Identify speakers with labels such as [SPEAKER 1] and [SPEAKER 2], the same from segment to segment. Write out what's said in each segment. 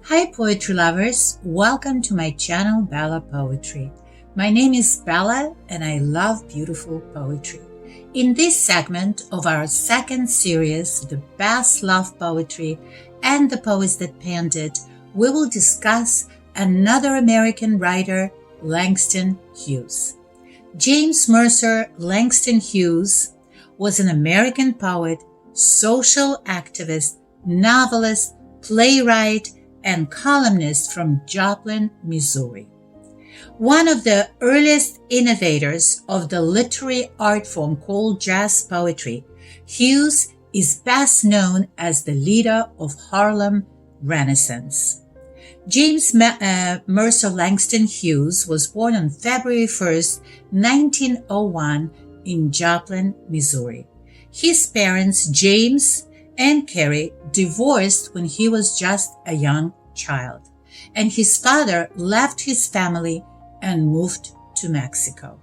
[SPEAKER 1] Hi poetry lovers, welcome to my channel Bella Poetry. My name is Bella and I love beautiful poetry. In this segment of our second series, The Best Love Poetry and the Poets That Penned It, we will discuss another American writer, Langston Hughes. James Mercer Langston Hughes was an American poet, social activist, novelist, playwright, and columnist from Joplin, Missouri. One of the earliest innovators of the literary art form called jazz poetry, Hughes is best known as the leader of Harlem Renaissance. James Mercer Langston Hughes was born on February 1st, 1901 in Joplin, Missouri. His parents, James and Carrie, divorced when he was just a young child, and his father left his family and moved to Mexico.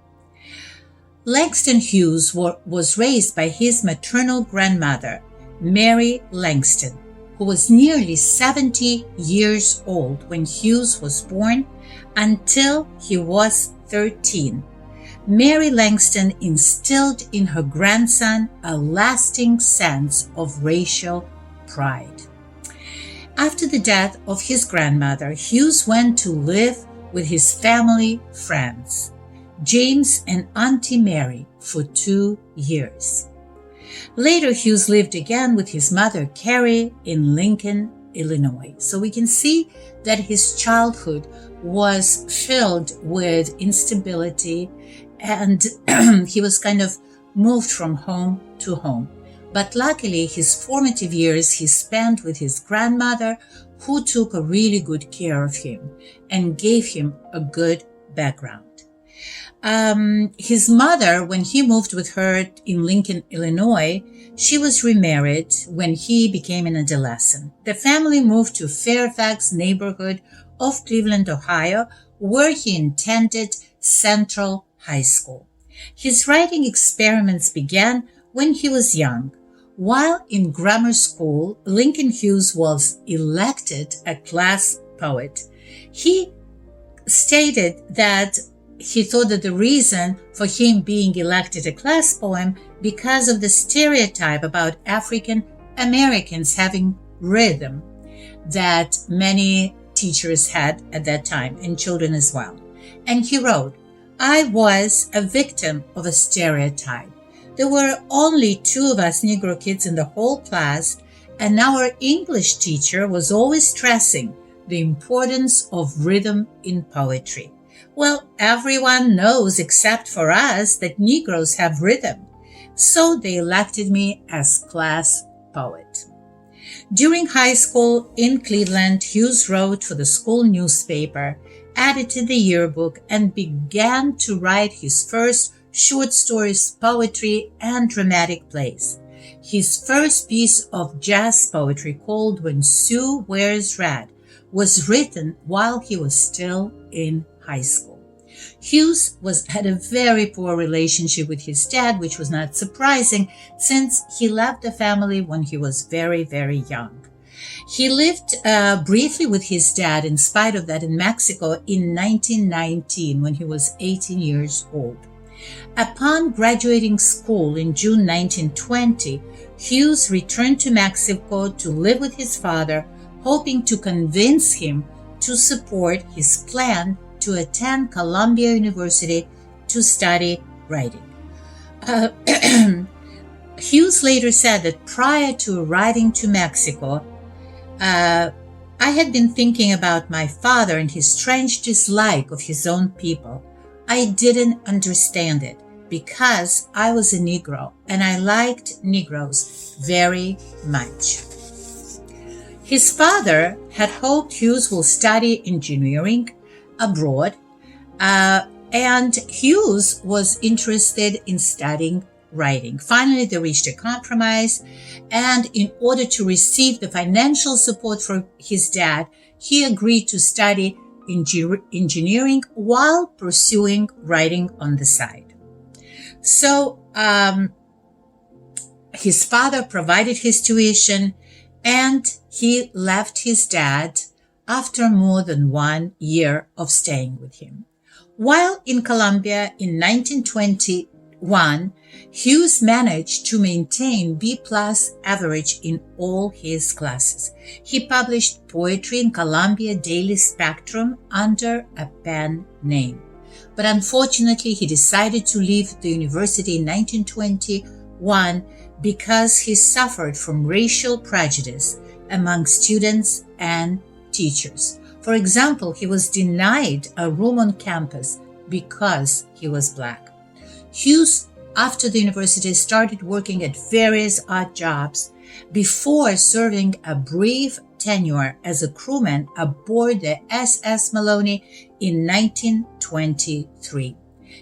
[SPEAKER 1] Langston Hughes was raised by his maternal grandmother, Mary Langston, who was nearly 70 years old when Hughes was born until he was 13. Mary Langston instilled in her grandson a lasting sense of racial pride. After the death of his grandmother, Hughes went to live with his family friends, James and Auntie Mary, for 2 years. Later, Hughes lived again with his mother, Carrie, in Lincoln, Illinois. So we can see that his childhood was filled with instability and he was kind of moved from home to home. But luckily, his formative years he spent with his grandmother, who took a really good care of him and gave him a good background. His mother, when he moved with her in Lincoln, Illinois, she was remarried when he became an adolescent. The family moved to Fairfax neighborhood of Cleveland, Ohio, where he attended Central High School. His writing experiments began when he was young. While in grammar school, Langston Hughes was elected a class poet. He stated that he thought that the reason for him being elected a class poem because of the stereotype about African Americans having rhythm that many teachers had at that time and children as well. And he wrote, "I was a victim of a stereotype. There were only 2 of us Negro kids in the whole class, and our English teacher was always stressing the importance of rhythm in poetry. Well, everyone knows except for us that Negroes have rhythm, so they elected me as class poet." During high school in Cleveland, Hughes wrote for the school newspaper, edited the yearbook, and began to write his first short stories, poetry, and dramatic plays. His first piece of jazz poetry, called When Sue Wears Red, was written while he was still in high school. Hughes had a very poor relationship with his dad, which was not surprising since he left the family when he was very, very young. He lived briefly with his dad, in spite of that, in Mexico in 1919 when he was 18 years old. Upon graduating school in June 1920, Hughes returned to Mexico to live with his father, hoping to convince him to support his plan to attend Columbia University to study writing. Hughes later said that prior to arriving to Mexico, I had been thinking about my father and his strange dislike of his own people. I didn't understand it because I was a Negro and I liked Negroes very much. His father had hoped Hughes will study engineering abroad, and Hughes was interested in studying writing. Finally, they reached a compromise, and in order to receive the financial support from his dad, he agreed to study engineering while pursuing writing on the side. So his father provided his tuition, and he left his dad after more than 1 year of staying with him. While in Columbia in 1921, Hughes managed to maintain B+ average in all his classes. He published poetry in Columbia Daily Spectrum under a pen name. But unfortunately, he decided to leave the university in 1921 because he suffered from racial prejudice among students and teachers. For example, he was denied a room on campus because he was Black. Hughes, after the university, started working at various odd jobs before serving a brief tenure as a crewman aboard the SS Melody in 1923.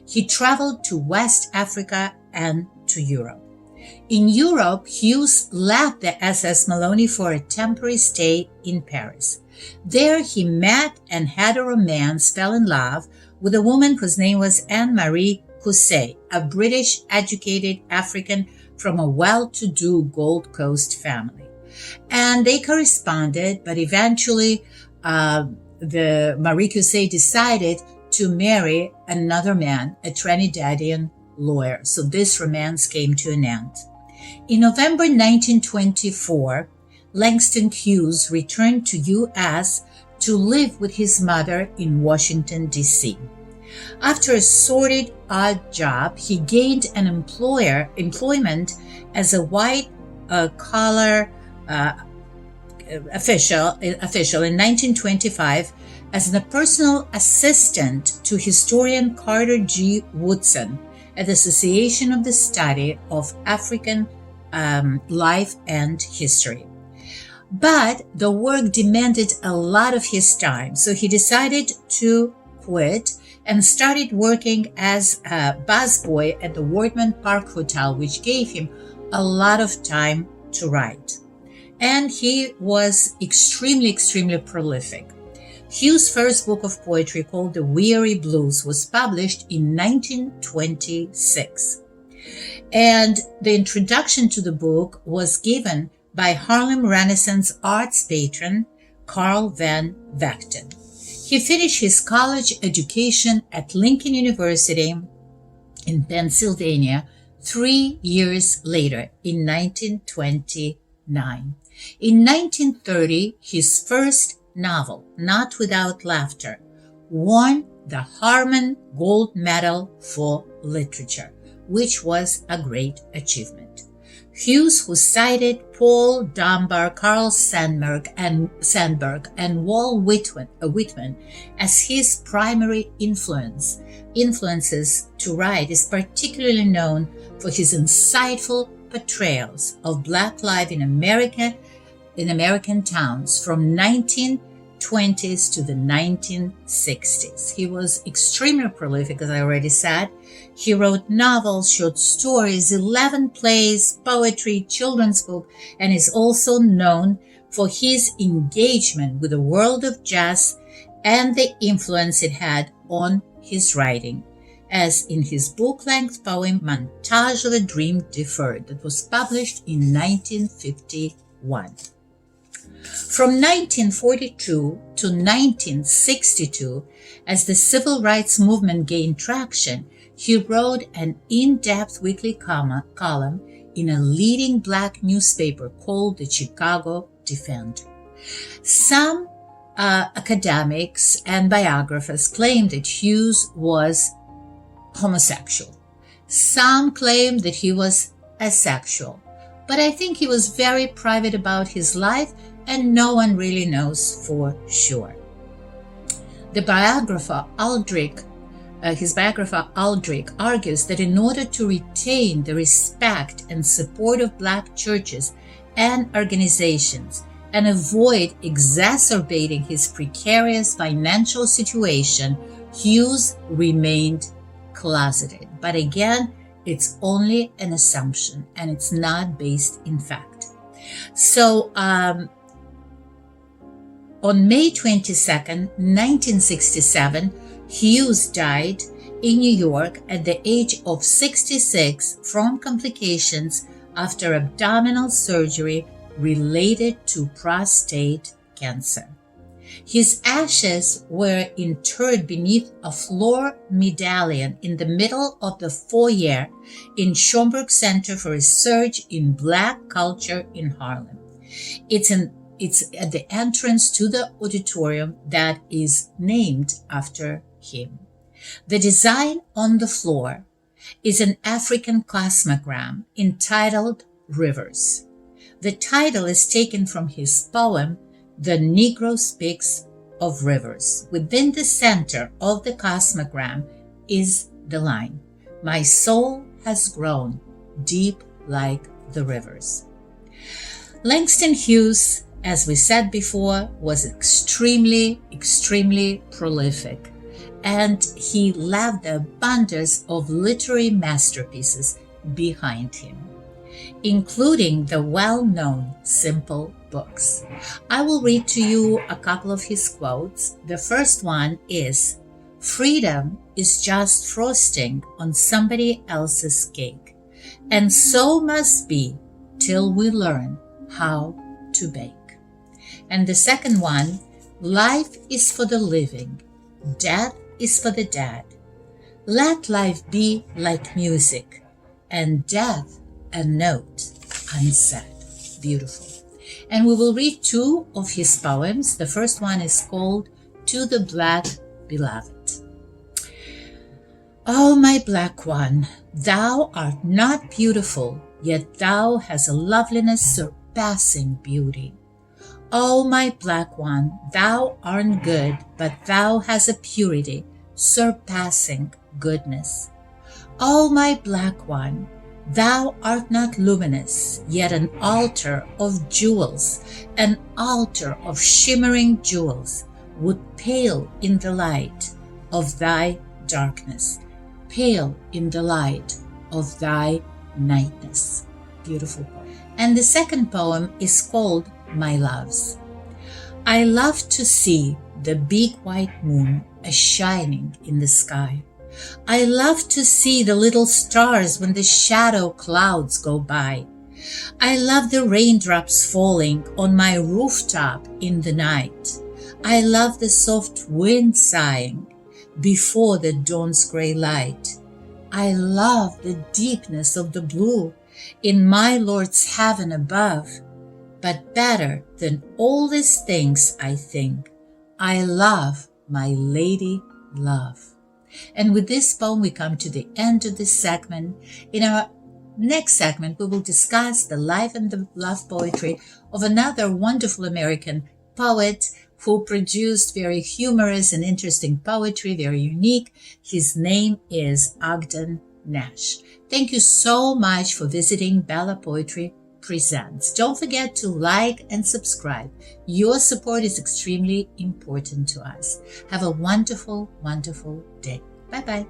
[SPEAKER 1] He traveled to West Africa and to Europe. In Europe, Hughes left the SS Melody for a temporary stay in Paris. There he met and had a romance, fell in love with a woman whose name was Anne-Marie Cousset, a British educated African from a well-to-do Gold Coast family. And they corresponded, but eventually the Marie Cousset decided to marry another man, a Trinidadian lawyer. So this romance came to an end. In November 1924, Langston Hughes returned to U.S. to live with his mother in Washington, D.C. After a sordid, odd job, he gained an employment as a white-collar official in 1925 as a personal assistant to historian Carter G. Woodson at the Association of the Study of African Life and History. But the work demanded a lot of his time, so he decided to quit and started working as a busboy at the Wardman Park Hotel, which gave him a lot of time to write. And he was extremely prolific. Hughes' first book of poetry, called The Weary Blues, was published in 1926. And the introduction to the book was given by Harlem Renaissance arts patron Carl Van Vechten. He finished his college education at Lincoln University in Pennsylvania 3 years later, in 1929. In 1930, his first novel, Not Without Laughter, won the Harman Gold Medal for Literature, which was a great achievement. Hughes, who cited Paul Dunbar, Carl Sandburg, and Walt Whitman as his primary influences to write, is particularly known for his insightful portrayals of Black life in American towns from 1920s to the 1960s. He was extremely prolific, as I already said. He wrote novels, short stories, 11 plays, poetry, children's book, and is also known for his engagement with the world of jazz and the influence it had on his writing, as in his book-length poem Montage of a Dream Deferred, that was published in 1951. From 1942 to 1962, as the civil rights movement gained traction, he wrote an in-depth weekly column in a leading Black newspaper called the Chicago Defender. Some academics and biographers claim that Hughes was homosexual. Some claim that he was asexual. But I think he was very private about his life, and no one really knows for sure. The biographer his biographer Aldrich argues that in order to retain the respect and support of Black churches and organizations and avoid exacerbating his precarious financial situation, Hughes remained closeted. But again, it's only an assumption and it's not based in fact. So, on May 22nd, 1967, Hughes died in New York at the age of 66 from complications after abdominal surgery related to prostate cancer. His ashes were interred beneath a floor medallion in the middle of the foyer in Schomburg Center for Research in Black Culture in Harlem. It's at the entrance to the auditorium that is named after him. The design on the floor is an African cosmogram entitled Rivers. The title is taken from his poem, The Negro Speaks of Rivers. Within the center of the cosmogram is the line, "My soul has grown deep like the rivers." Langston Hughes, as we said before, was extremely prolific, and he left the abundance of literary masterpieces behind him, including the well-known Simple books. I will read to you a couple of his quotes. The first one is, "Freedom is just frosting on somebody else's cake, and so must be till we learn how to bake." And the second one, "Life is for the living, death is for the dead. Let life be like music, and death a note unsaid." Beautiful. And we will read two of his poems. The first one is called To the Black Beloved. "Oh, my black one, thou art not beautiful, yet thou hast a loveliness surpassing beauty. Oh, my black one, thou art good, but thou hast a purity surpassing goodness. Oh, my black one, thou art not luminous, yet an altar of jewels, an altar of shimmering jewels, would pale in the light of thy darkness, pale in the light of thy nightness." Beautiful poem. And the second poem is called My Loves. "I love to see the big white moon a-shining in the sky. I love to see the little stars when the shadow clouds go by. I love the raindrops falling on my rooftop in the night. I love the soft wind sighing before the dawn's gray light. I love the deepness of the blue in my Lord's heaven above. But better than all these things, I think, I love my lady love." And with this poem, we come to the end of this segment. In our next segment, we will discuss the life and the love poetry of another wonderful American poet who produced very humorous and interesting poetry, very unique. His name is Ogden Nash. Thank you so much for visiting Bella Poetry Presents. Don't forget to like and subscribe. Your support is extremely important to us. Have a wonderful day. Bye-bye.